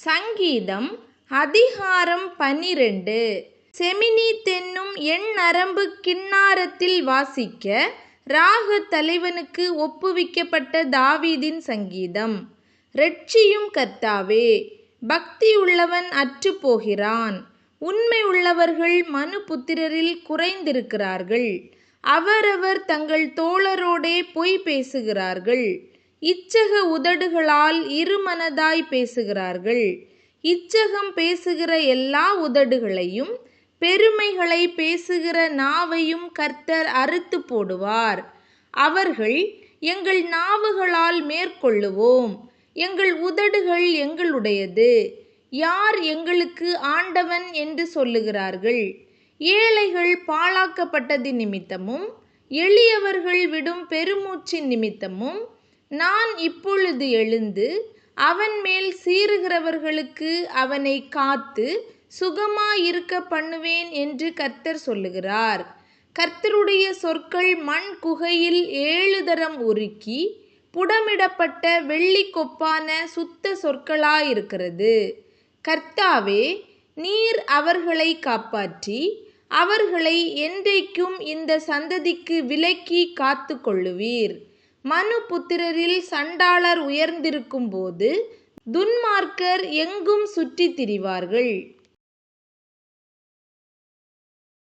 சங்கீதம் அதிகாரம் 12. செமினி தென்னும் எண் நரம்பு கின்னாரத்தில் வாசிக்க ராக தலைவனுக்கு ஒப்புவிக்கப்பட்ட தாவீதின் சங்கீதம். இரட்சியும் கர்த்தாவே, பக்தியுள்ளவன் அற்றுப்போகிறான். உண்மை உள்ளவர்கள் மனுபுத்திரரில் குறைந்திருக்கிறார்கள். அவரவர் தங்கள் தோழரோடே பொய் பேசுகிறார்கள். இச்சக உதடுகளால் இருமனதாய் பேசுகிறார்கள். இச்சகம் பேசுகிற எல்லா உதடுகளையும் பெருமைகளை பேசுகிற நாவையும் கர்த்தர் அறுத்து போடுவார். அவர்கள், எங்கள் நாவுகளால் மேற்கொள்ளுவோம், எங்கள் உதடுகள் எங்களுடையது, யார் எங்களுக்கு ஆண்டவன் என்று சொல்லுகிறார்கள். ஏழைகள் பாழாக்கப்பட்டது நிமித்தமும் எளியவர்கள் விடும் பெருமூச்சின் நிமித்தமும் நான் இப்பொழுது எழுந்து அவன் மேல் சீறுகிறவர்களுக்கு அவனை காத்து சுகமாயிருக்க பண்ணுவேன் என்று கர்த்தர் சொல்லுகிறார். கர்த்தருடைய சொற்கள் மண் குகையில் 7 தரம் உருக்கி புடமிடப்பட்ட வெள்ளி கொப்பான சுத்த சொற்களாயிருக்கிறது. கர்த்தாவே, நீர் அவர்களை காப்பாற்றி அவர்களை என்றைக்கும் இந்த சந்ததிக்கு விலக்கி காத்து கொள்ளுவீர். மனுபுத்திரரில் சண்டாளர் உயர்ந்திருக்கும் போது துன்மார்க்கர் எங்கும் சுற்றித் திரிவார்கள்.